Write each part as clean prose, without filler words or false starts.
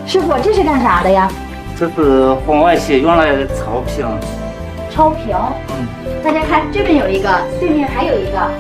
师傅，这是干啥的呀？这是红外线用来的草坪。超屏。大家看，这边有一个，对面还有一个。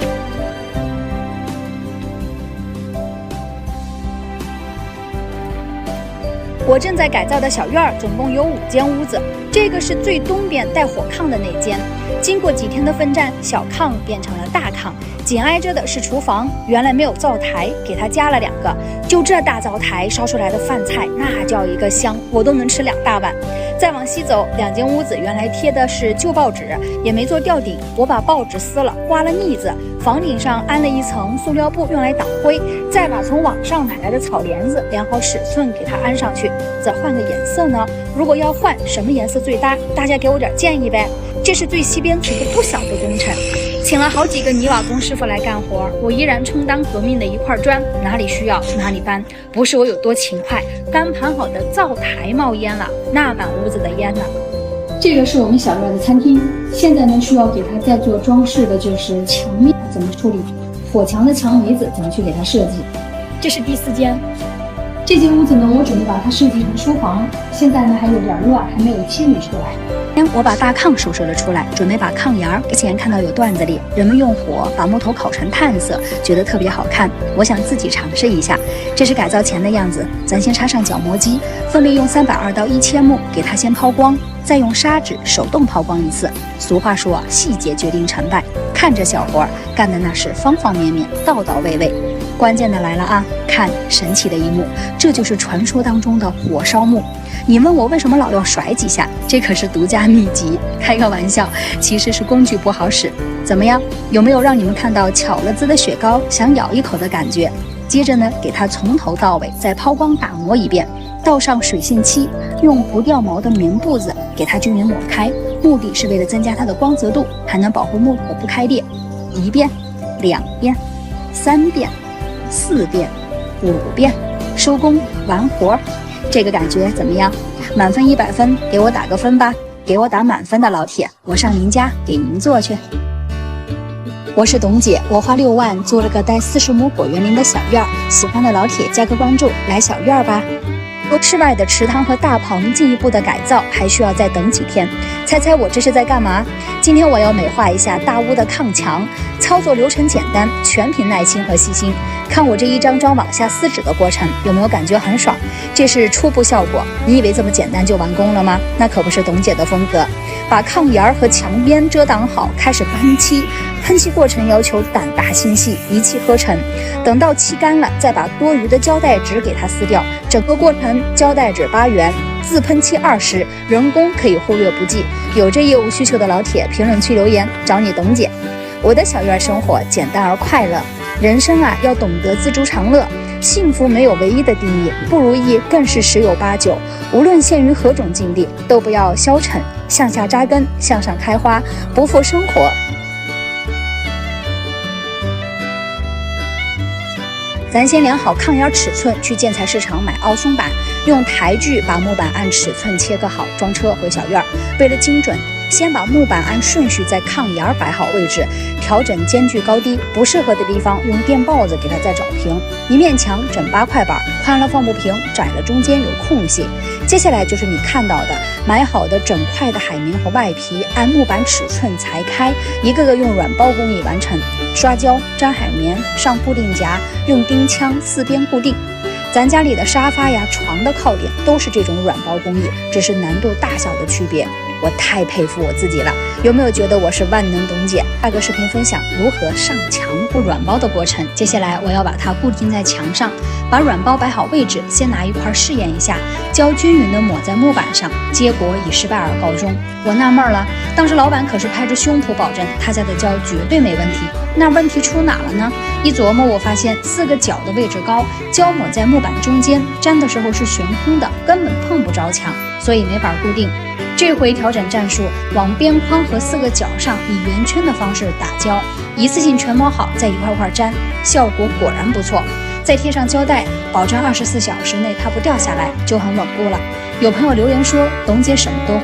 我正在改造的小院儿总共有5间屋子，这个是最东边带火炕的那间。经过几天的奋战，小炕变成了大炕，紧挨着的是厨房，原来没有灶台，给它加了2个。就这大灶台烧出来的饭菜，那叫一个香，我都能吃2大碗。再往西走，2间屋子原来贴的是旧报纸，也没做吊顶，我把报纸撕了，刮了腻子，房顶上安了一层塑料布用来挡灰，再把从网上买来的草帘子量好尺寸给它安上去。再换个颜色呢？如果要换，什么颜色最搭？大家给我点建议呗。这是最西边一个不小的工程，请了好几个泥瓦工师傅来干活，我依然充当革命的一块砖，哪里需要哪里搬。不是我有多勤快，刚盘好的灶台冒烟了，那满屋子的烟呢。这个是我们小院的餐厅，现在呢需要给它再做装饰的就是墙面怎么处理，火墙的墙围子怎么去给它设计。这是第4间。这间屋子呢，我准备把它设计成书房，现在呢还有点乱，还没有清理出来。我把大炕收拾了出来，准备把炕沿儿。之前看到有段子里人们用火把木头烤成炭色，觉得特别好看，我想自己尝试一下。这是改造前的样子，咱先插上角磨机，分别用320到1000目给它先抛光，再用砂纸手动抛光一次。俗话说细节决定成败，看着小活干的那是方方面面，道道位位。关键的来了啊，看神奇的一幕，这就是传说当中的火烧木。你问我为什么老要甩几下，这可是独家秘籍，开个玩笑，其实是工具不好使。怎么样，有没有让你们看到巧了滋的雪糕想咬一口的感觉？接着呢，给它从头到尾再抛光打磨一遍，倒上水性漆，用不掉毛的棉布子给它均匀抹开，目的是为了增加它的光泽度，还能保护木头不开裂。1遍2遍3遍4遍5遍，收工完活。这个感觉怎么样？满分100分，给我打个分吧。给我打满分的老铁，我上您家给您做去。我是董姐，我花6万租了个带40亩果园林的小院儿，喜欢的老铁加个关注，来小院儿吧。室外的池塘和大棚进一步的改造还需要再等几天。猜猜我这是在干嘛？今天我要美化一下大屋的炕墙，操作流程简单，全凭耐心和细心。看我这一张张往下撕纸的过程，有没有感觉很爽？这是初步效果，你以为这么简单就完工了吗？那可不是董姐的风格。把炕沿和墙边遮挡好，开始喷漆。喷漆过程要求胆大心细，一气呵成。等到漆干了，再把多余的胶带纸给它撕掉。整个过程胶带纸8元，自喷漆20，人工可以忽略不计。有这业务需求的老铁，评论区留言，找你董姐。我的小院生活简单而快乐，人生啊要懂得知足常乐。幸福没有唯一的定义，不如意更是十有八九。无论陷于何种境地，都不要消沉，向下扎根，向上开花，不负生活。咱先量好炕沿尺寸，去建材市场买凹松板，用台锯把木板按尺寸切割好，装车回小院。为了精准，先把木板按顺序在炕沿摆好位置，调整间距高低，不适合的地方用电刨子给它再找平。一面墙整8块板，宽了放不平，窄了中间有空隙。接下来就是你看到的买好的整块的海绵和外皮，按木板尺寸裁开，一个个用软包工艺完成。刷胶、粘海绵、上固定夹，用钉枪4边固定。咱家里的沙发呀、床的靠垫都是这种软包工艺，只是难度大小的区别。我太佩服我自己了，有没有觉得我是万能董姐？下个视频分享如何上墙不软包的过程。接下来我要把它固定在墙上，把软包摆好位置，先拿一块试验一下，胶均匀的抹在木板上，结果以失败而告终。我纳闷了，当时老板可是拍着胸脯保证他家的胶绝对没问题，那问题出哪了呢？一琢磨，我发现4个角的位置高，胶抹在木板中间，粘的时候是悬空的，根本碰不着墙，所以没法固定。这回调整战术，往边框和4个角上以圆圈的方式打胶，一次性全抹好，再一块块粘，效果果然不错。再贴上胶带，保证24小时内它不掉下来，就很稳固了。有朋友留言说，董姐什么都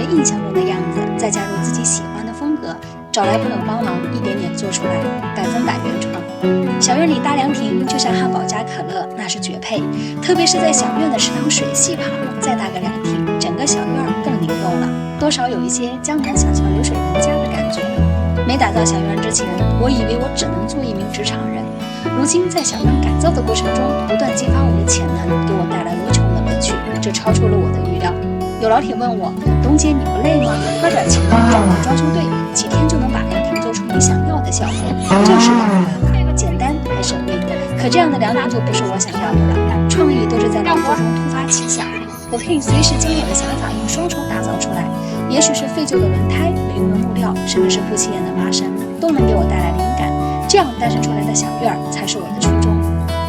人印象中的样子，再加入自己喜欢的风格，找来朋友帮忙，一点点做出来，100%原创。小院里搭凉亭就像汉堡加可乐，那是绝配。特别是在小院的池塘水系旁再搭个凉亭，整个小院更灵动了，多少有一些江南小桥流水人家的感觉。没打造小院之前，我以为我只能做一名职场人。如今在小院改造的过程中，不断激发我的潜能，给我带来无穷的乐趣，这超出了我的预料。有老铁问我，董姐你不累吗？花点钱找个装修队，几天就能把凉亭做出你想要的效果，这是个办法，简单还省力。可这样的凉亭就不是我想要的了，创意都是在工作中突发奇想，我可以随时将我的想法用双手打造出来。也许是废旧的轮胎、没用的木料，甚至是不起眼的麻绳，都能给我带来灵感。这样诞生出来的小院才是我的初衷。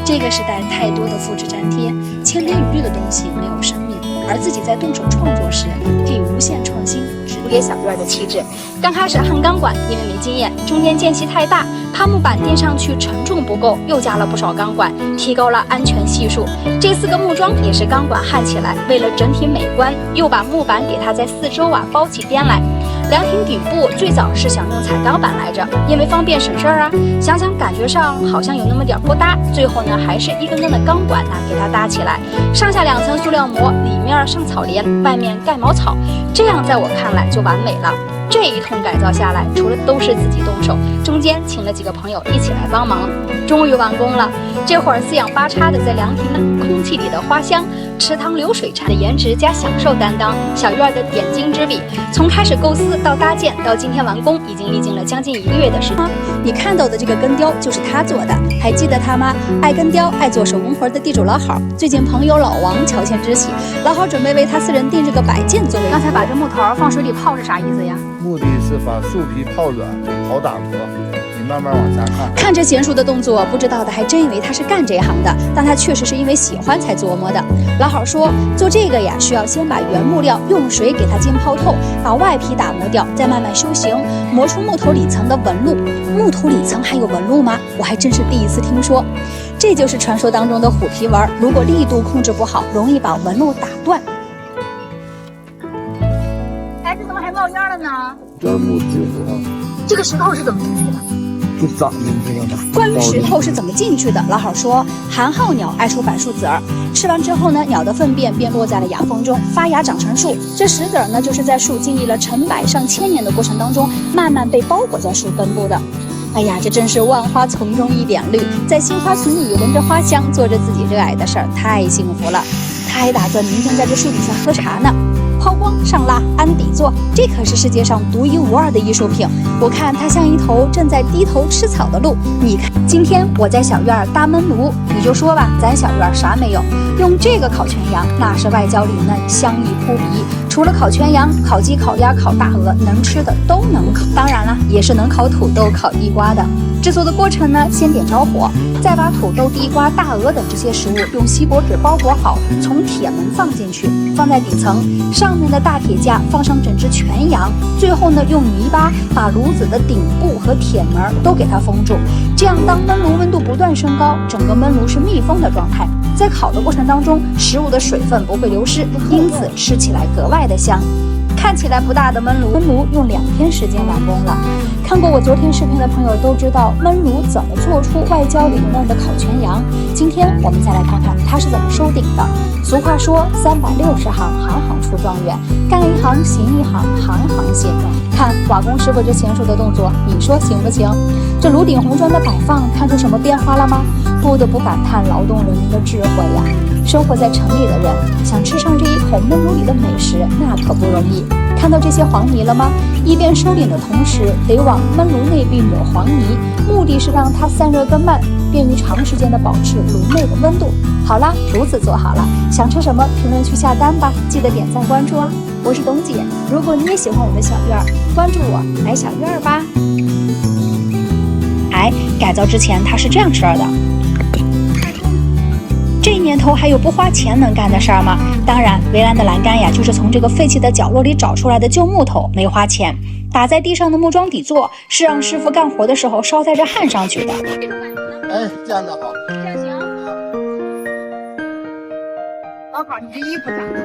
这个时代太多的复制粘贴，千篇一律的东西没有生命，而自己在动手创作时可以无限创新，只给小院的气质。刚开始焊钢管，因为没经验，中间间隙太大，怕木板垫上去承重不够，又加了不少钢管，提高了安全系数。这4个木桩也是钢管焊起来，为了整体美观，又把木板给它在4周包起边来。凉亭顶部最早是想用彩钢板来着，因为方便省事儿啊。想想感觉上好像有那么点不搭，最后呢还是一根根的钢管给它搭起来，上下2层塑料膜，里面上草帘，外面盖茅草，这样在我看来就完美了。这一通改造下来，除了都是自己动手，中间请了几个朋友一起来帮忙，终于完工了。这会儿四仰八叉的在凉亭的空气里的花香，池塘流水产的颜值加享受担当，小院的点睛之笔。从开始构思到搭建到今天完工，已经历经了将近1个月的时间。你看到的这个根雕就是他做的，还记得他吗？爱根雕、爱做手工活的地主老好，最近朋友老王乔迁之喜，老好准备为他私人定制个摆件作为。刚才把这木头放水里泡是啥意思呀？目的是把树皮泡软，好打磨。你慢慢往下看，看这娴熟的动作，不知道的还真以为他是干这行的，但他确实是因为喜欢才琢磨的。老好说，做这个呀，需要先把原木料用水给它浸泡透，把外皮打磨掉，再慢慢修形，磨出木头里层的纹路。木头里层还有纹路吗？我还真是第一次听说。这就是传说当中的虎皮纹，如果力度控制不好，容易把纹路打断。哎，这怎么还冒烟了呢？这木质这个石头是怎么进去的？就长进去了吗？关于石头是怎么进去的，老好说，寒号鸟爱出柏树籽儿，吃完之后呢，鸟的粪便便落在了牙缝中，发芽长成树。这石子儿呢，就是在树经历了成百上千年的过程当中，慢慢被包裹在树根部的。哎呀，这真是万花丛中一点绿，在新花丛里闻着花香，做着自己热爱的事儿，太幸福了。他还打算明天在这树底下喝茶呢。抛光上蜡安底座，这可是世界上独一无二的艺术品。我看它像一头正在低头吃草的鹿。你看，今天我在小院搭焖炉，你就说吧，咱小院啥没有？用这个烤全羊，那是外焦里嫩，香意扑鼻。除了烤全羊，烤鸡、烤鸭、烤大鹅，能吃的都能烤。当然了，也是能烤土豆、烤地瓜的。制作的过程呢，先点着火，再把土豆、地瓜、大鹅等这些食物用锡箔纸包裹好，从铁门放进去，放在底层，上面的大铁架放上整只全羊，最后呢用泥巴把炉子的顶部和铁门都给它封住。这样当焖炉温度不断升高，整个焖炉是密封的状态，在烤的过程当中，食物的水分不会流失，因此吃起来格外的香。看起来不大的焖炉用2天时间完工了。看过我昨天视频的朋友都知道焖炉怎么做出外焦里嫩的烤全羊。今天我们再来看看它是怎么收顶的。俗话说360行，行行出状元，干一行行一行，行行行。看瓦工师傅这娴熟的动作，你说行不行？这炉顶红砖的摆放，看出什么变化了吗？不得不感叹劳动人民的智慧呀！生活在城里的人想吃上这一口焖炉里的美食，那可不容易。看到这些黄泥了吗？一边收顶的同时，得往焖炉内壁抹黄泥，目的是让它散热更慢，便于长时间的保持炉内的温度。好啦，炉子做好了，想吃什么评论区下单吧，记得点赞关注啊！我是董姐，如果你也喜欢我的小院儿，关注我来小院儿吧。哎，改造之前它是这样吃的。这年头还有不花钱能干的事儿吗？当然，围栏的栏杆呀，就是从这个废弃的角落里找出来的旧木头，没花钱。打在地上的木桩底座是让师傅干活的时候捎带着焊上去的。哎，站得好，这样行。老郝，你这衣服咋了？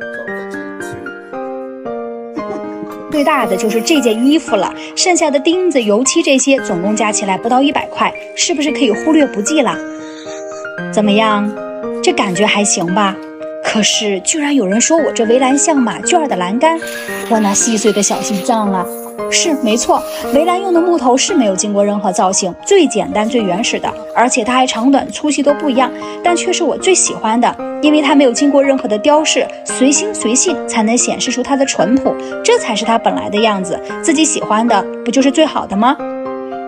找个机器。最大的就是这件衣服了，剩下的钉子、油漆这些总共加起来不到100块，是不是可以忽略不计了？怎么样？这感觉还行吧？可是居然有人说我这围栏像马圈的栏杆，我那细碎的小心脏啊！是没错，围栏用的木头是没有经过任何造型，最简单最原始的，而且它还长短粗细都不一样，但却是我最喜欢的，因为它没有经过任何的雕饰，随心随性才能显示出它的淳朴，这才是它本来的样子，自己喜欢的不就是最好的吗？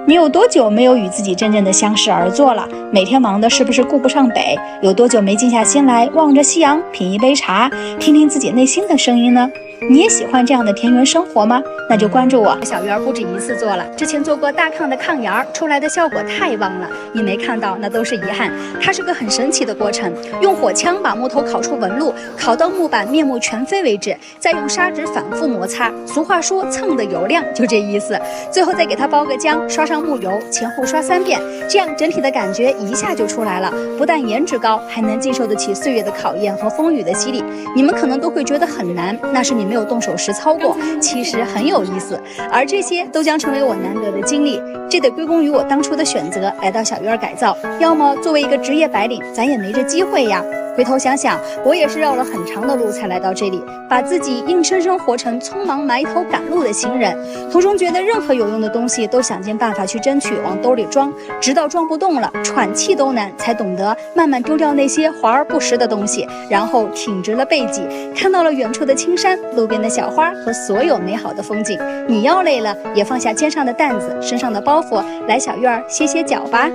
你有多久没有与自己真正的相视而坐了？每天忙的是不是顾不上北？有多久没静下心来望着夕阳，品一杯茶，听听自己内心的声音呢？你也喜欢这样的田园生活吗？那就关注我。小鱼儿不止一次做了，之前做过大炕的炕沿儿，出来的效果太旺了，你没看到那都是遗憾。它是个很神奇的过程，用火枪把木头烤出纹路，烤到木板面目全非为止，再用砂纸反复摩擦。俗话说蹭的油亮，就这意思。最后再给它包个浆，刷上木油，前后刷3遍，这样整体的感觉一下就出来了。不但颜值高，还能经受得起岁月的考验和风雨的洗礼。你们可能都会觉得很难，那是你没有动手实操过，其实很有意思，而这些都将成为我难得的经历，这得归功于我当初的选择，来到小鱼儿改造。要么作为一个职业白领，咱也没这机会呀。回头想想，我也是绕了很长的路才来到这里，把自己硬生生活成匆忙埋头赶路的行人，途中觉得任何有用的东西都想尽办法去争取，往兜里装，直到装不动了，喘气都难，才懂得慢慢丢掉那些华而不实的东西，然后挺直了背脊，看到了远处的青山、路边的小花和所有美好的风景。你要累了，也放下肩上的担子、身上的包袱，来小院儿歇歇脚吧。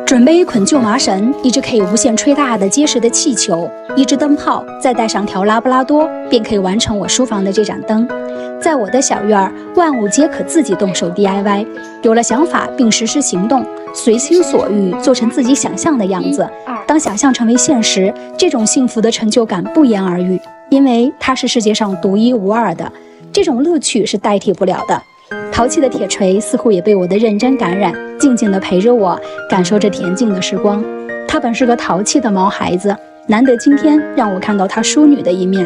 准备一捆旧麻绳，一只可以无限吹大的结实的气球，一只灯泡，再带上条拉布拉多，便可以完成我书房的这盏灯。在我的小院儿，万物皆可自己动手 DIY， 有了想法并实施行动，随心所欲做成自己想象的样子。当想象成为现实，这种幸福的成就感不言而喻，因为它是世界上独一无二的，这种乐趣是代替不了的。淘气的铁锤似乎也被我的认真感染，静静地陪着我，感受着恬静的时光。他本是个淘气的毛孩子，难得今天让我看到他淑女的一面。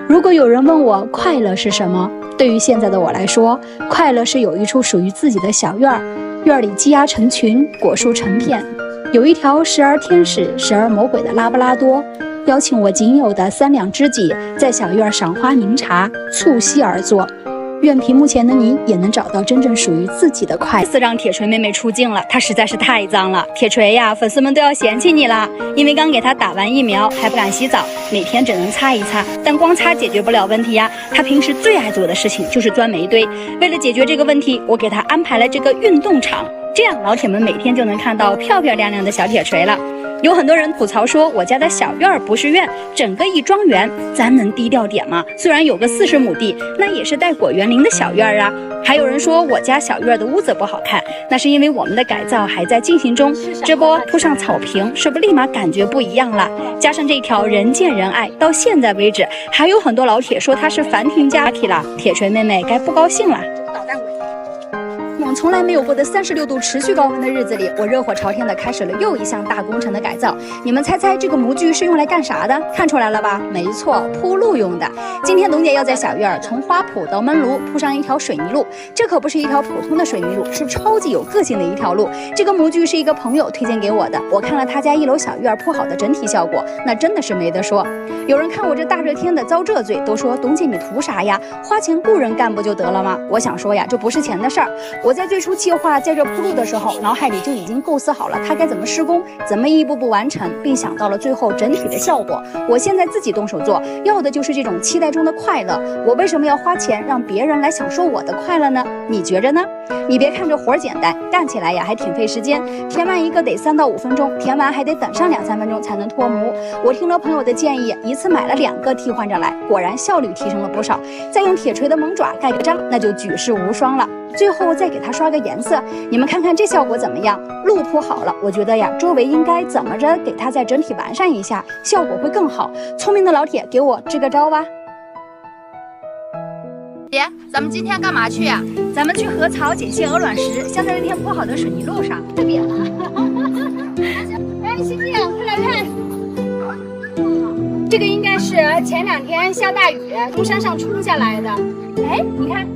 如果有人问我快乐是什么，对于现在的我来说，快乐是有一处属于自己的小院儿，院里鸡鸭成群，果树成片，有一条时而天使时而魔鬼的拉布拉多，邀请我仅有的3两知己在小院赏花茗茶，促膝而坐。愿屏幕前的你也能找到真正属于自己的快乐。让铁锤妹妹出镜了，她实在是太脏了。铁锤呀，粉丝们都要嫌弃你了，因为刚给她打完疫苗，还不敢洗澡，每天只能擦一擦。但光擦解决不了问题呀，她平时最爱做的事情就是钻煤堆。为了解决这个问题，我给她安排了这个运动场，这样老铁们每天就能看到漂漂亮亮的小铁锤了。有很多人吐槽说我家的小院不是院，整个一庄园，咱能低调点吗？虽然有个40亩地，那也是带果园林的小院啊。还有人说我家小院的屋子不好看，那是因为我们的改造还在进行中，这波铺上草坪，是不是立马感觉不一样了？加上这条人见人爱，到现在为止还有很多老铁说它是繁庭家体了，铁锤妹妹该不高兴了。从来没有过的36度持续高温的日子里，我热火朝天的开始了又一项大工程的改造。你们猜猜这个模具是用来干啥的？看出来了吧？没错，铺路用的。今天董姐要在小院从花圃到焖炉铺上一条水泥路，这可不是一条普通的水泥路，是超级有个性的一条路。这个模具是一个朋友推荐给我的，我看了他家1楼小院铺好的整体效果，那真的是没得说。有人看我这大热天的遭这罪，都说董姐你图啥呀？花钱雇人干不就得了吗？我想说呀，这不是钱的事儿。我在最初计划在这铺路的时候，脑海里就已经构思好了它该怎么施工，怎么一步步完成，并想到了最后整体的效果。我现在自己动手做，要的就是这种期待中的快乐。我为什么要花钱让别人来享受我的快乐呢？你觉着呢？你别看这活简单，干起来呀还挺费时间。填完一个得3到5分钟，填完还得等上2、3分钟才能脱模。我听了朋友的建议，一次买了2个替换着来，果然效率提升了不少。再用铁锤的猛爪盖个章，那就举世无双了。最后再给它刷个颜色，你们看看这效果怎么样？路铺好了，我觉得呀，周围应该怎么着给它再整体完善一下，效果会更好。聪明的老铁，给我支个招吧。姐，咱们今天干嘛去呀？咱们去禾草捡些鹅卵石，镶在那天铺好的水泥路上。这边啊，哎，欣欣，快来看。这个应该是前2天下大雨从山上冲下来的。哎，你看，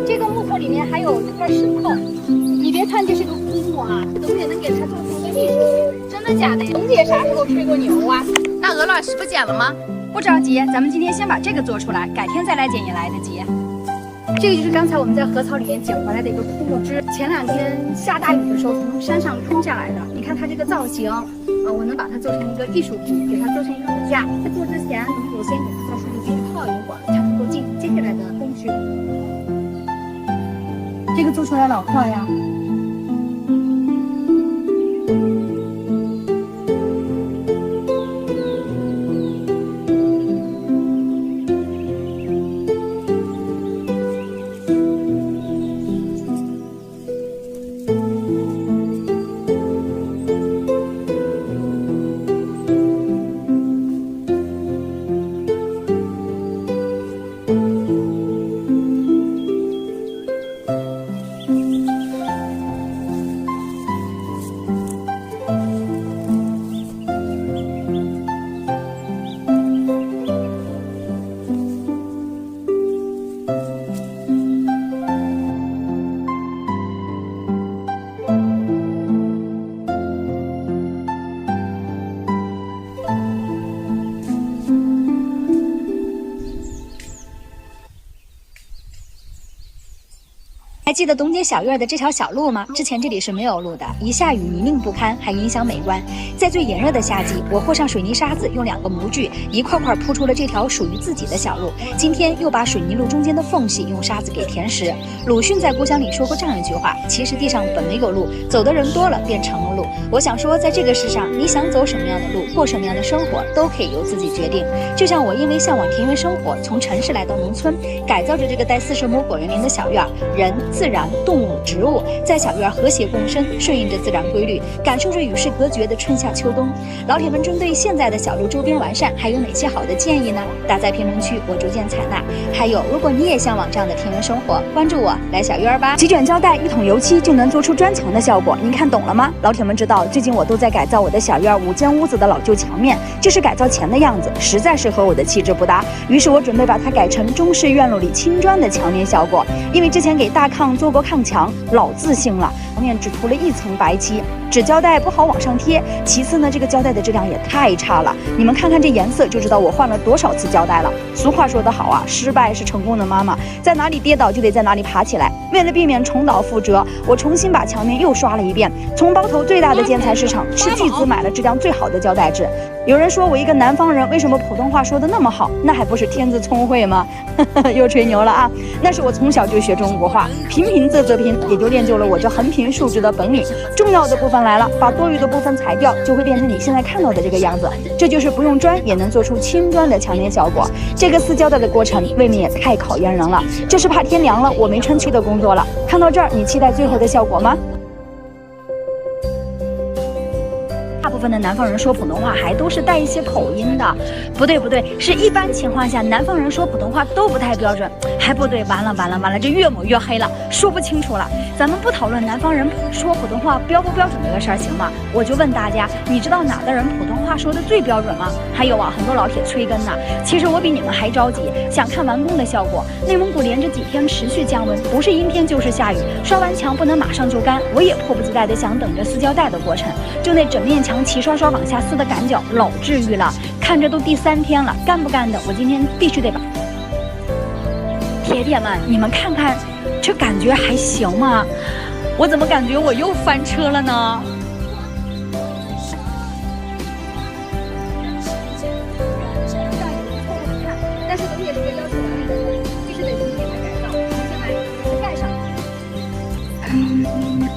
这个木头里面还有一块石头。你别看这是个枯木啊，董姐能给它做成一个艺术品。真的假的？董姐啥时候吹过牛啊？那鹅卵石不剪了吗？不着急，咱们今天先把这个做出来，改天再来剪也来得及。这个就是刚才我们在禾草里面捡回来的一个枯木枝，前2天下大雨的时候从山上冲下来的。你看它这个造型，我能把它做成一个艺术品，给它做成一个骨架。在做之前，我先给它在水里边泡一会儿，才能够进行接下来的工序。这个做出来老快呀。还记得董姐小院的这条小路吗？之前这里是没有路的，一下雨泥泞不堪，还影响美观。在最炎热的夏季，我和上水泥沙子，用2个模具一块块铺出了这条属于自己的小路。今天又把水泥路中间的缝隙用沙子给填实。鲁迅在《故乡》里说过这样一句话：其实地上本没有路，走的人多了便成了路。我想说，在这个世上，你想走什么样的路，过什么样的生活，都可以由自己决定。就像我因为向往田园生活，从城市来到农村，改造着这个带40亩果园林的小院，人、自然、动物、植物在小院和谐共生，顺应着自然规律，感受着与世隔绝的春夏秋冬。老铁们针对现在的小路周边完善，还有哪些好的建议呢？打在评论区，我逐渐采纳。还有，如果你也向往这样的田园生活，关注我，来小院吧。几卷胶带，1桶油漆就能做出砖墙的效果，您看懂了吗？老铁们知道，最近我都在改造我的小院5间屋子的老旧墙面，这是改造前的样子，实在是和我的气质不搭。于是我准备把它改成中式院落里青砖的墙面效果。因为之前给大炕做过炕墙，老自信了，墙面只涂了1层白漆，纸胶带不好往上贴。其次呢，这个胶带的质量也太差了，你们看看这颜色就知道我换了多少次胶带了。俗话说得好啊，失败是成功的妈妈，在哪里跌倒就得在哪里爬起来。为了避免重蹈覆辙，我重新把墙面又刷了一遍，从包头最大的建材市场斥巨资买了质量最好的胶带纸。有人说我一个南方人为什么普通话说的那么好，那还不是天资聪慧吗？又吹牛了啊！那是我从小就学中国话，平平仄仄平，也就练就了我这横平竖直的本领。重要的部分来了，把多余的部分裁掉，就会变成你现在看到的这个样子。这就是不用砖也能做出青砖的墙面效果。这个撕胶带的过程未免也太考验人了，这是怕天凉了我没撑起的工作了。看到这儿，你期待最后的效果吗？大部分的南方人说普通话还都是带一些口音的，不对，是一般情况下南方人说普通话都不太标准，还不对，完了，这越抹越黑了，说不清楚了。咱们不讨论南方人说普通话标不标准这个事儿，行吗？我就问大家，你知道哪个人普通话说的最标准吗？还有啊，很多老铁催更呢。其实我比你们还着急，想看完工的效果。内蒙古连着几天持续降温，不是阴天就是下雨，刷完墙不能马上就干，我也迫不及待的想等着撕胶带的过程。就那整面墙齐刷刷往下撕的感觉老治愈了，看着都第3天了，干不干的我今天必须得把。铁铁们，你们看看这感觉还行吗？我怎么感觉我又翻车了呢？但是董姐这个要求完了以后，必须得重新给它改造，重新来盖上。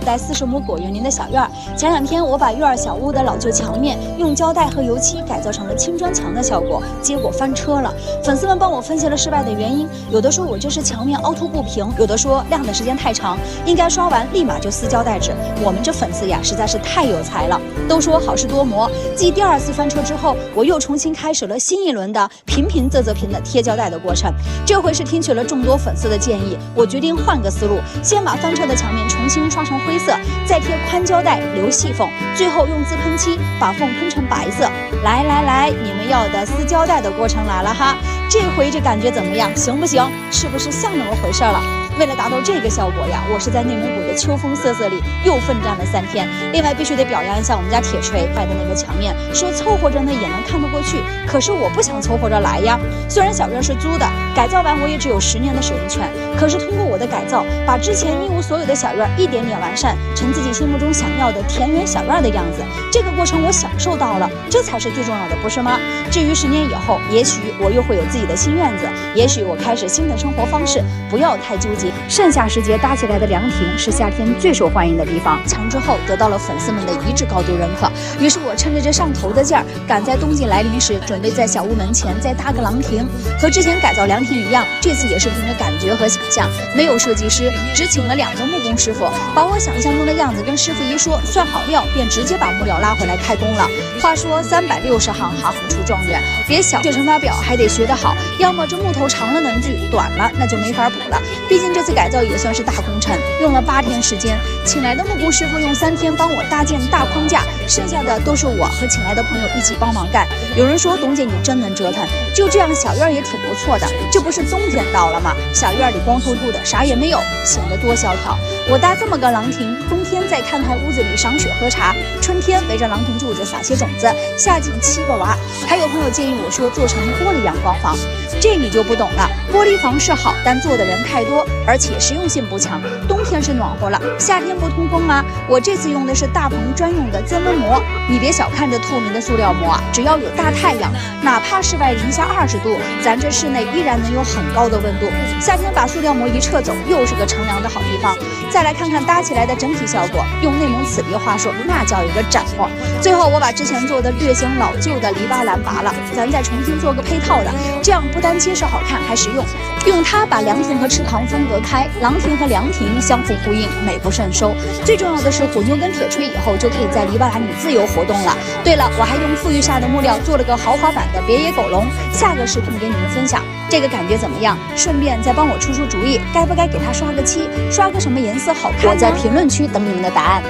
带40亩果园林的小院儿，前2天我把院儿小屋的老旧墙面用胶带和油漆改造成了青砖墙的效果，结果翻车了。粉丝们帮我分析了失败的原因，有的说我这是墙面凹凸不平，有的说晾的时间太长，应该刷完立马就撕胶带纸。我们这粉丝呀，实在是太有才了。都说好事多磨，继第2次翻车之后，我又重新开始了新一轮的平平仄仄平的贴胶带的过程。这回是听取了众多粉丝的建议，我决定换个思路，先把翻车的墙面重新刷成灰色，再贴宽胶带留细缝，最后用自喷漆把缝喷成白色。来，你们要的撕胶带的过程来了哈，这回这感觉怎么样？行不行？是不是像那么回事了？为了达到这个效果呀，我是在内蒙古的秋风瑟瑟里又奋战了3天。另外必须得表扬一下我们家铁锤摆的那个墙面，说凑合着呢也能看得过去，可是我不想凑合着来呀。虽然小院是租的，改造完我也只有10年的使用权，可是通过我的改造，把之前一无所有的小院一点点完善成自己心目中想要的田园小院的样子，这个过程我享受到了，这才是最重要的，不是吗？至于10年以后，也许我又会有自己的新院子，也许我开始新的生活方式，不要太纠结。盛夏时节搭起来的凉亭是夏天最受欢迎的地方，墙之后得到了粉丝们的一致高度认可。于是我趁着这上头的劲儿，赶在冬季来临时，准备在小屋门前再搭个凉亭。和之前改造凉亭一样，这次也是凭着感觉和想象，没有设计师，只请了2个木工师傅，把我想象中的样子跟师傅一说，算好料，便直接把木料拉回来开工了。话说360行，行出状元，别小这乘法表还得学得好，要么这木头长了能锯，短了那就没法补了。毕竟这次改造也算是大工程，用了8天时间，请来的木工师傅用3天帮我搭建大框架，剩下的都是我和请来的朋友一起帮忙干。有人说董姐你真能折腾，就这样小院也挺不错的，这不是冬天到了吗？小院里光秃秃的，啥也没有，显得多萧条。我搭这么个凉亭，冬天在看台屋子里赏雪喝茶，春天围着凉亭柱子撒些种子，夏季7个娃。还有朋友建议我说做成玻璃阳光房，这你就不懂了。玻璃房是好，但做的人太多，而且实用性不强。冬天是暖和了，夏天不通风啊。我这次用的是大棚专用的增温膜，你别小看这透明的塑料膜啊，只要有大太阳，哪怕室外零下20度，咱这室内依然能有很高的温度。夏天把塑料膜一撤走，又是个乘凉的好地方。再来看看搭起来的整体效果，用内蒙此地话说，那叫一个斩获。最后我把之前做的略显老旧的篱笆栏拔了，咱再重新做个配套的，这样不单结实好看，还实用。用它把凉亭和池塘分隔开，凉亭和凉亭相互呼应，美不胜收。最重要的是，虎妞跟铁锤以后就可以在篱笆栏里自由活动了。对了，我还用富裕下的木料做了个豪华版的别野狗笼，下个视频给你们分享。这个感觉怎么样？顺便再帮我出主意，该不该给它刷个漆，刷个什么颜色好看？我在评论区等你们的答案。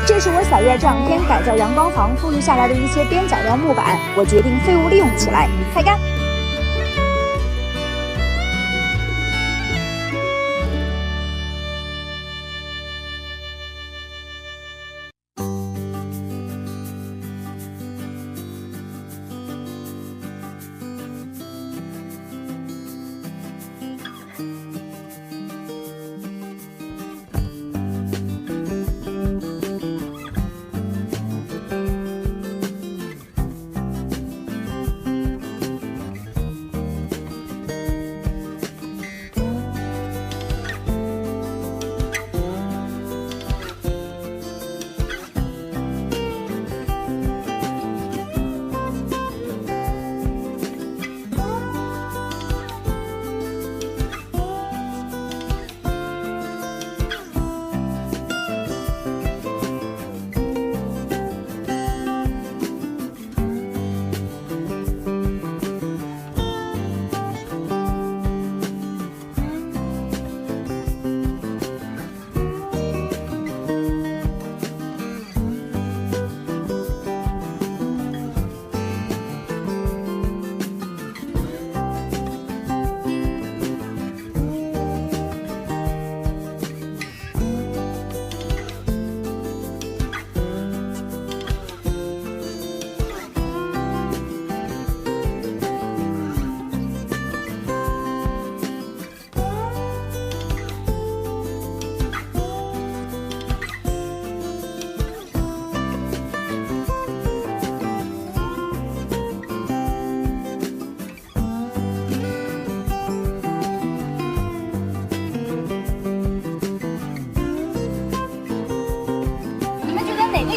这是我小院这2天改造阳光房富裕下来的一些边角料木板，我决定废物利用起来，开干。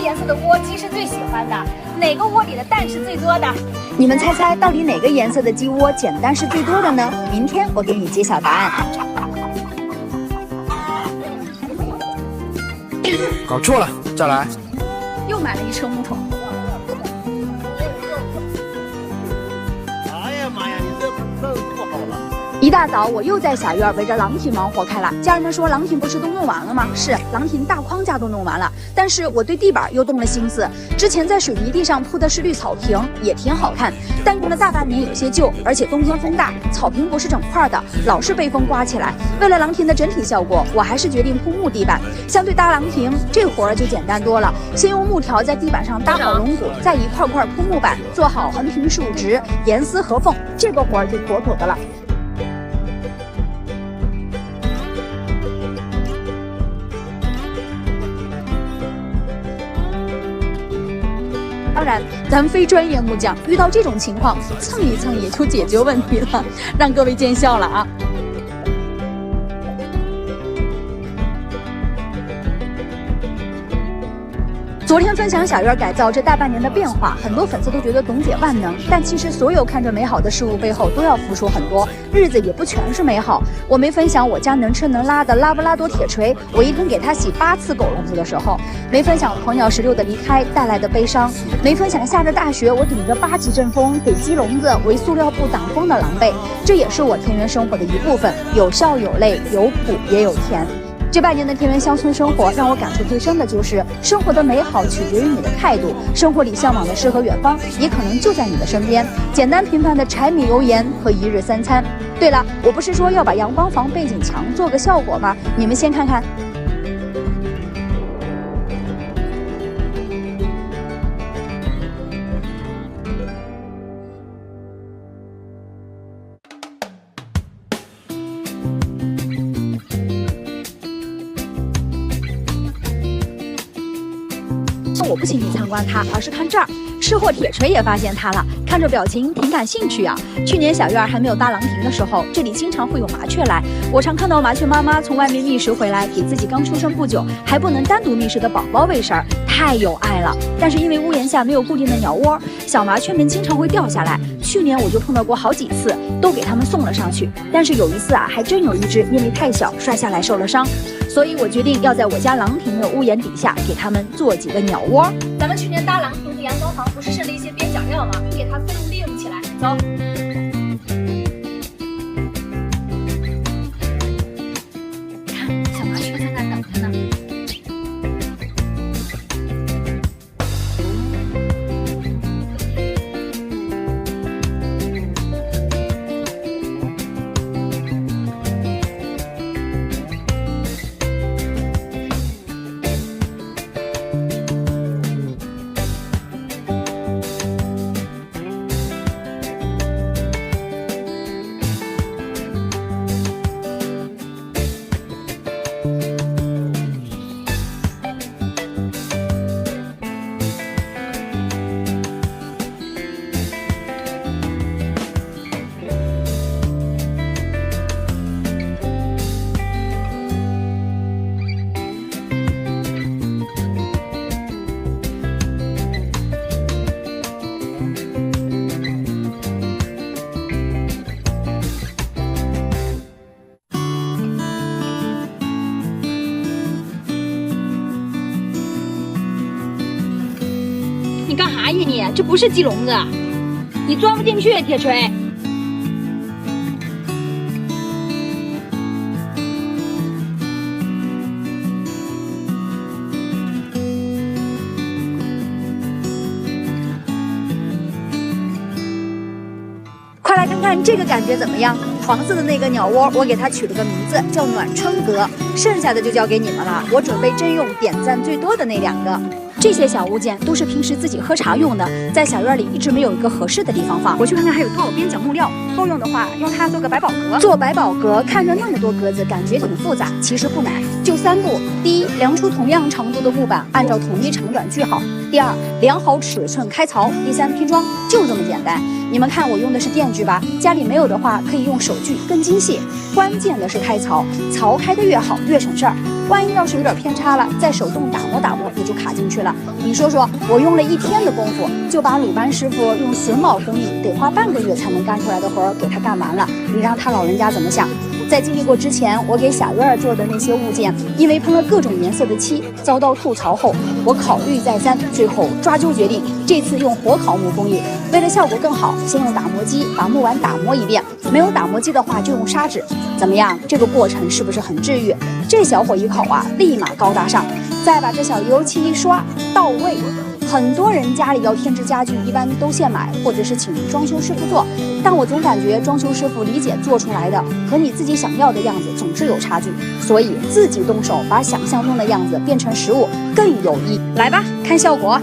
颜色的窝鸡是最喜欢的，哪个窝里的蛋是最多的？你们猜猜，到底哪个颜色的鸡窝捡蛋是最多的呢？明天我给你揭晓答案。搞错了，再来。又买了一车木头。哎呀妈呀，你这弄不好了。一大早，我又在小院围着廊亭忙活开了。家人们说，廊亭不是都弄完了吗？是，廊亭大框架都弄完了，但是我对地板又动了心思。之前在水泥地上铺的是绿草坪，也挺好看，但用了大半年，有些旧，而且冬天风大，草坪不是整块的，老是被风刮起来。为了廊亭的整体效果，我还是决定铺木地板。相对搭廊亭，这活儿就简单多了。先用木条在地板上搭好龙骨，再一块块铺木板，做好横平竖直、严丝合缝，这个活儿就妥妥的了。当然，咱非专业木匠，遇到这种情况，蹭一蹭也就解决问题了，让各位见笑了啊！昨天分享小院改造这大半年的变化，很多粉丝都觉得董姐万能，但其实所有看着美好的事物背后都要付出很多，日子也不全是美好。我没分享我家能吃能拉的拉布拉多铁锤，我一天给它洗8次狗笼子的时候，没分享鸵鸟16的离开带来的悲伤，没分享下着大雪我顶着8级阵风给鸡笼子围塑料布挡风的狼狈。这也是我田园生活的一部分，有笑有泪，有苦也有甜。这半年的田园乡村生活，让我感触最深的就是，生活的美好取决于你的态度。生活里向往的诗和远方，也可能就在你的身边。简单平凡的柴米油盐和1日3餐。对了，我不是说要把阳光房背景墙做个效果吗？你们先看看。我不请你参观它，而是看这儿。吃货铁锤也发现它了，看着表情挺感兴趣啊。去年小院还没有搭廊亭的时候，这里经常会有麻雀来。我常看到麻雀妈妈从外面觅食回来，给自己刚出生不久还不能单独觅食的宝宝喂食，太有爱了。但是因为屋檐下没有固定的鸟窝，小麻雀们经常会掉下来。去年我就碰到过好几次，都给它们送了上去。但是有一次啊，还真有一只因为太小摔下来受了伤。所以我决定要在我家廊亭的屋檐底下给它们做几个鸟窝。咱们去年搭廊亭和阳光房不是剩了一些边角料吗？给它自动利用起来。走。看，小麻雀在那等着呢。你干啥呀你？这不是鸡笼子，你钻不进去，铁锤。快来看看这个感觉怎么样？黄色的那个鸟窝，我给它取了个名字叫暖春阁，剩下的就交给你们了。我准备征用点赞最多的那2个。这些小物件都是平时自己喝茶用的，在小院里一直没有一个合适的地方放。我去看看还有多少边角木料，够用的话用它做个百宝阁。做百宝阁看着那么多格子，感觉挺复杂，其实不难，就3步：第一，量出同样长度的木板，按照统一长短锯好；第二，量好尺寸开槽；第三，拼装，就这么简单。你们看我用的是电锯吧，家里没有的话可以用手锯，更精细。关键的是开槽，槽开得越好越省事儿。万一要是有点偏差了，再手动打磨打磨也就卡进去了。你说说，我用了1天的功夫，就把鲁班师傅用榫卯工艺得花半个月才能干出来的活儿给他干完了，你让他老人家怎么想？在经历过之前我给小院做的那些物件，因为喷了各种颜色的漆遭到吐槽后，我考虑再三，最后抓阄决定这次用火烤木工艺。为了效果更好，先用打磨机把木碗打磨一遍，没有打磨机的话就用砂纸。怎么样，这个过程是不是很治愈？这小火一烤啊，立马高大上。再把这小油漆一刷到位。很多人家里要添置家具，一般都现买，或者是请装修师傅做。但我总感觉装修师傅理解做出来的和你自己想要的样子总是有差距，所以自己动手把想象中的样子变成实物更有益。来吧，看效果。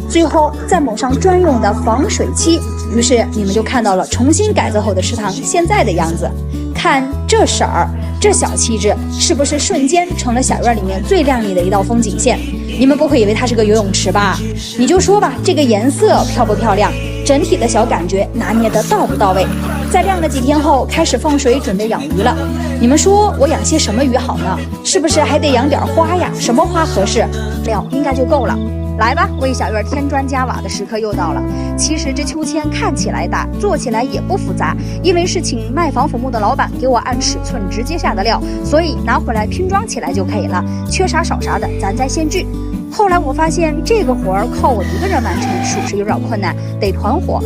最后再抹上专用的防水漆，于是你们就看到了重新改造后的池塘现在的样子。看这色儿，这小气质，是不是瞬间成了小院里面最亮丽的一道风景线？你们不会以为它是个游泳池吧？你就说吧，这个颜色漂不漂亮？整体的小感觉拿捏的到不到位？在晾了几天后，开始放水准备养鱼了。你们说我养些什么鱼好呢？是不是还得养点花呀？什么花合适？料应该就够了。来吧，为小院添砖加瓦的时刻又到了。其实这秋千看起来大，做起来也不复杂，因为是请卖防腐木的老板给我按尺寸直接下的料，所以拿回来拼装起来就可以了。缺啥少啥的，咱再现锯。后来我发现这个活儿靠我一个人完成属实有点困难，得团伙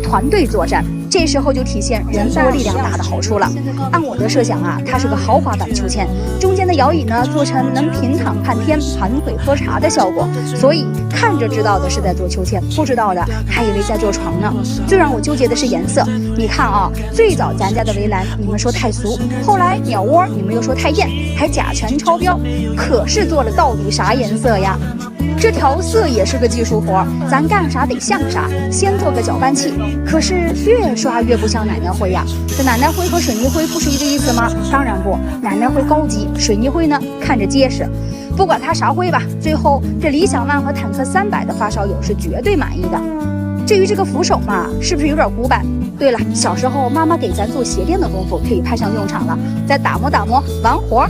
团队作战。这时候就体现人多力量大的好处了。按我的设想啊，它是个豪华版秋千，中间的摇椅呢做成能平躺看天、盘腿喝茶的效果，所以看着知道的是在做秋千，不知道的还以为在做床呢。最让我纠结的是颜色，你看啊，最早咱家的围栏你们说太俗，后来鸟窝你们又说太艳，还甲醛超标，可是做了到底啥颜色呀？这调色也是个技术活，咱干啥得像啥，先做个搅拌器。可是越刷越不像奶奶灰呀，这奶奶灰和水泥灰不是一个意思吗？当然不，奶奶灰高级，水泥灰呢看着结实。不管它啥灰吧，最后这理想ONE和坦克300的发烧友是绝对满意的。至于这个扶手嘛，是不是有点古板？对了，小时候妈妈给咱做鞋垫的功夫可以派上用场了，再打磨打磨，完活。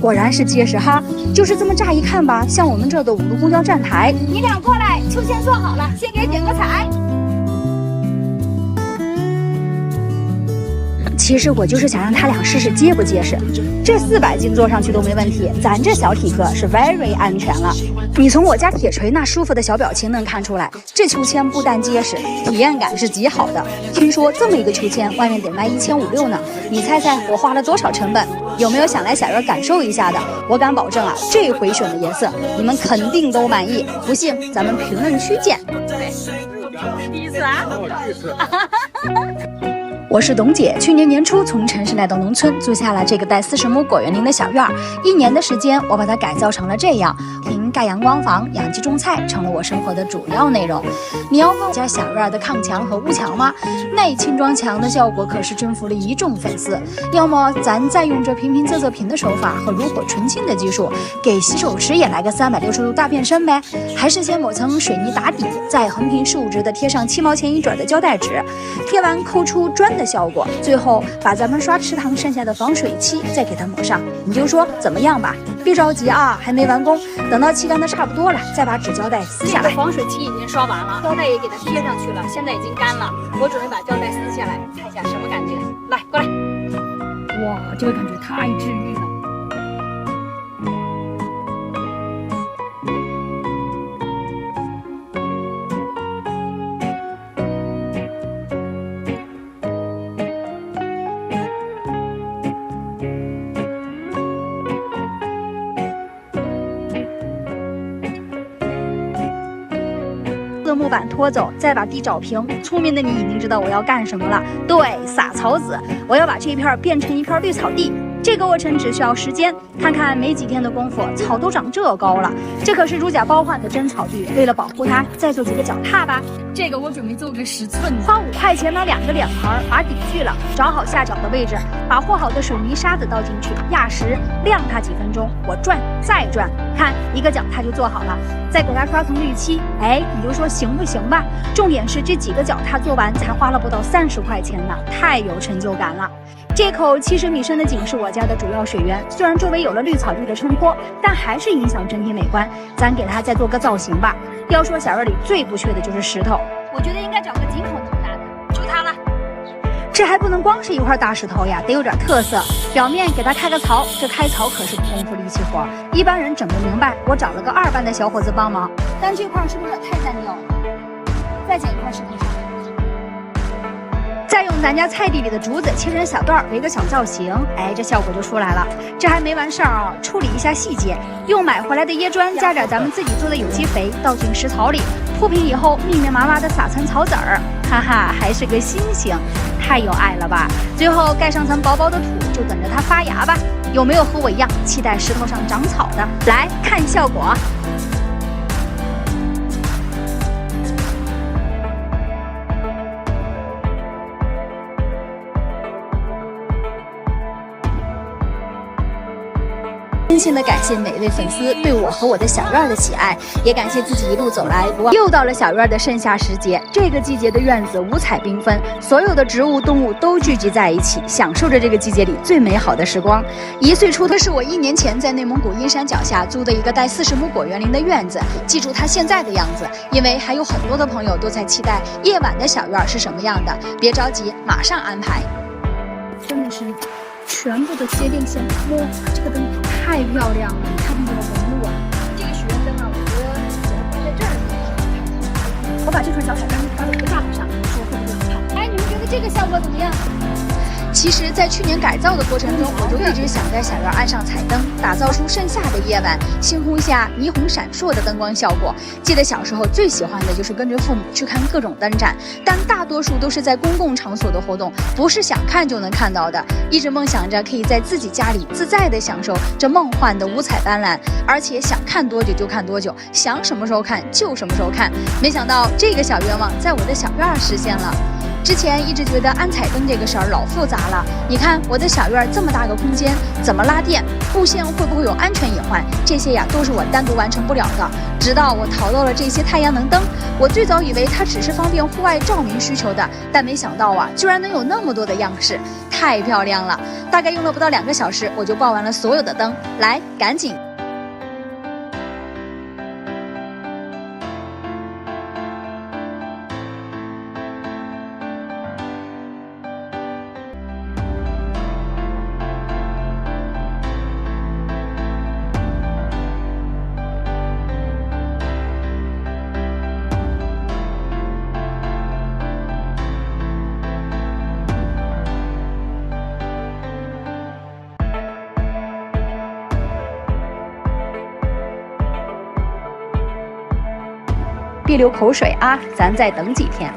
果然是结实哈，就是这么乍一看吧，像我们这的5路公交站台。你俩过来，秋千做好了，先给点个彩。其实我就是想让他俩试试结不结实，这400斤坐上去都没问题，咱这小体格是 very 安全了。你从我家铁锤那舒服的小表情能看出来，这秋千不但结实，体验感是极好的。听说这么一个秋千外面得卖1500-1600呢，你猜猜我花了多少成本？有没有想来小院感受一下的？我敢保证啊，这回选的颜色你们肯定都满意，不信咱们评论区见。第一次啊？第一次。我是董姐，去年年初从城市来到农村，租下了这个带40亩果园林的小院儿。1年的时间，我把它改造成了这样，盖阳光房、养鸡种菜成了我生活的主要内容。你要问家小院的炕墙和屋墙吗？那轻装墙的效果可是征服了一众粉丝。要么咱再用这平平仄仄平的手法和炉火纯青的技术，给洗手池也来个360度大变身呗？还是先抹层水泥打底，再横平竖直的贴上7毛钱一卷的胶带纸，贴完抠出砖的效果，最后把咱们刷池塘剩下的防水漆再给它抹上。你就说怎么样吧？别着急啊，还没完工，等到漆干的差不多了，再把纸胶带撕下来。防水漆已经刷完了，胶带也给它贴上去了，现在已经干了。我准备把胶带撕下来，看一下什么感觉。来，过来。哇，这个感觉太治愈了。木板拖走，再把地找平。聪明的你已经知道我要干什么了，对，撒草籽。我要把这一片变成一片绿草地。这个过程只需要时间，看看没几天的功夫，草都长这高了。这可是如假包换的真草地，为了保护它，再做几个脚踏吧。这个我准备做个10寸的，花5块钱买2个脸盘，把底锯了，找好下脚的位置，把和好的水泥沙子倒进去，压实，晾它几分钟，我转再转，看一个脚踏就做好了，再给它刷层绿漆。哎，你就说行不行吧？重点是这几个脚踏做完才花了不到30块钱呢，太有成就感了。这口70米深的井是我家的主要水源，虽然周围有了绿草地的衬托，但还是影响整体美观。咱给它再做个造型吧。要说小院里最不缺的就是石头，我觉得应该找个井口那么大的，就它了。这还不能光是一块大石头呀，得有点特色。表面给它开个槽，这开槽可是功夫力气活，一般人整不明白。我找了个2班的小伙子帮忙，但这块是不是有点太单调了？再剪一块石头上。再用咱家菜地里的竹子切成小段，围个小造型，哎，这效果就出来了。这还没完事儿啊，处理一下细节，用买回来的椰砖加点咱们自己做的有机肥，倒进石槽里，铺平以后密密麻麻的撒层草籽儿，哈哈，还是个心形，太有爱了吧！最后盖上层薄薄的土，就等着它发芽吧。有没有和我一样期待石头上长草的？来看效果。真心的感谢每位粉丝对我和我的小院的喜爱，也感谢自己一路走来。又到了小院的盛夏时节，这个季节的院子五彩缤纷，所有的植物动物都聚集在一起，享受着这个季节里最美好的时光。1岁出的是我1年前在内蒙古阴山脚下租的一个带40亩果园林的院子，记住它现在的样子，因为还有很多的朋友都在期待夜晚的小院是什么样的。别着急，马上安排。真的是全部的接电线，哇，这个灯太漂亮了！你看这个纹路啊，这个许愿灯啊，我觉得放在这儿我把这串小彩灯挂在这个大头上，说会不会好看？哎，你们觉得这个效果怎么样？其实，在去年改造的过程中，我就一直想在小院安上彩灯，打造出盛夏的夜晚星空下霓虹闪烁的灯光效果。记得小时候最喜欢的就是跟着父母去看各种灯展，但大多数都是在公共场所的活动，不是想看就能看到的。一直梦想着可以在自己家里自在地享受这梦幻的五彩斑斓，而且想看多久就看多久，想什么时候看就什么时候看。没想到这个小愿望在我的小院实现了。之前一直觉得安彩灯这个事儿老复杂了，你看我的小院这么大个空间，怎么拉电？布线会不会有安全隐患？这些呀都是我单独完成不了的。直到我淘到了这些太阳能灯，我最早以为它只是方便户外照明需求的，但没想到啊，居然能有那么多的样式，太漂亮了！大概用了不到2个小时，我就挂完了所有的灯。来，赶紧！别流口水啊，咱再等几天。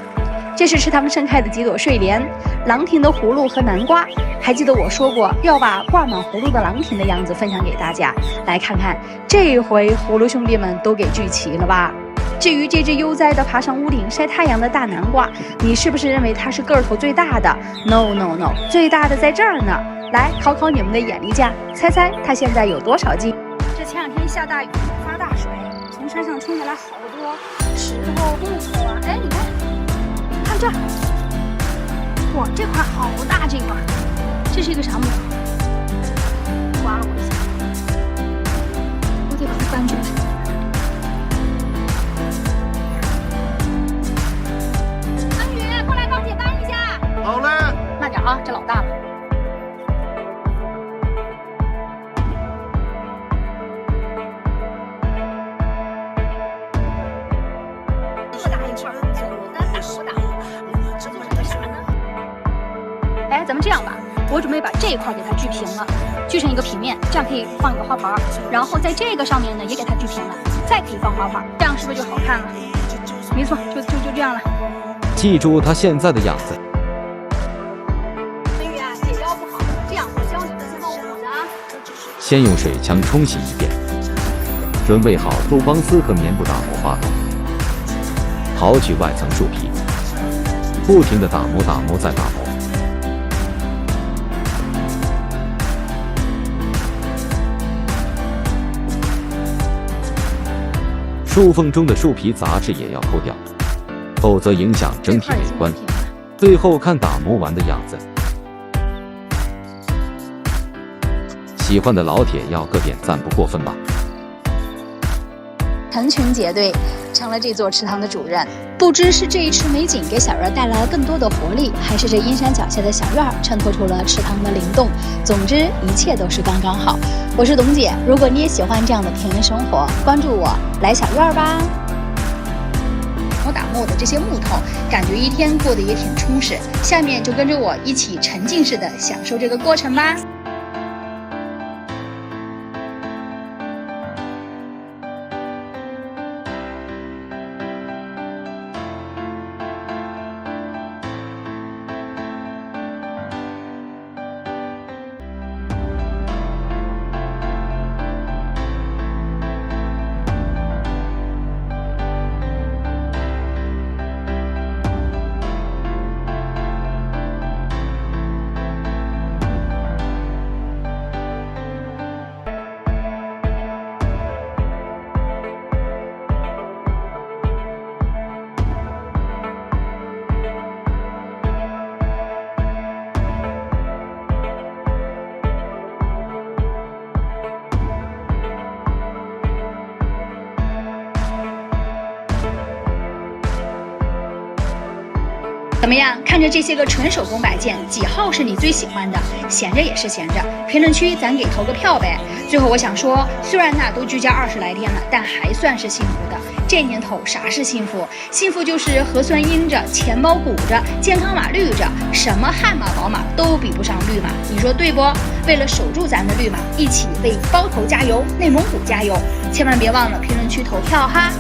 这是池塘盛开的几朵睡莲，郎亭的葫芦和南瓜。还记得我说过要把挂满葫芦的郎亭的样子分享给大家，来看看这回葫芦兄弟们都给聚齐了吧。至于这只悠哉的爬上屋顶晒太阳的大南瓜，你是不是认为它是个头最大的？ No， 最大的在这儿呢。来考考你们的眼力劲，猜猜它现在有多少斤？这前2天下大雨发大水，从山上冲下来好多石头木头啊！哎，你看这儿，哇，这块好大，这块这是一个啥木头？刮了我一下，我得把它搬出来。安宇，过来帮姐搬一下。好嘞，慢点啊，这老大了。哎，咱们这样吧，我准备把这一块给它锯平了，锯成一个平面，这样可以放一个花盘，然后在这个上面呢也给它锯平了，再可以放花盘，这样是不是就好看了？没错，就这样了。记住它现在的样子。文宇啊，姐腰不好，这样我教你的，先帮我抹着啊。先用水枪冲洗一遍，准备好杜邦丝和棉布打磨花头。刨去外层树皮，不停地打磨再打磨。树缝中的树皮杂质也要抠掉，否则影响整体美观。最后看打磨完的样子，喜欢的老铁要个点赞，不过分吧？成群结队，成了这座池塘的主人。不知是这一池美景给小院带来了更多的活力，还是这阴山脚下的小院衬托出了池塘的灵动。总之，一切都是刚刚好。我是董姐，如果你也喜欢这样的田园生活，关注我，来小院吧。我打磨的这些木头，感觉一天过得也挺充实。下面就跟着我一起沉浸式的享受这个过程吧。怎么样？看着这些个纯手工摆件，几号是你最喜欢的？闲着也是闲着，评论区咱给投个票呗。最后我想说，虽然都居家20来天了，但还算是幸福的。这年头啥是幸福？幸福就是核酸阴着，钱包鼓着，健康码绿着，什么悍马宝马都比不上绿马，你说对不？为了守住咱的绿马，一起为包头加油，内蒙古加油！千万别忘了评论区投票哈。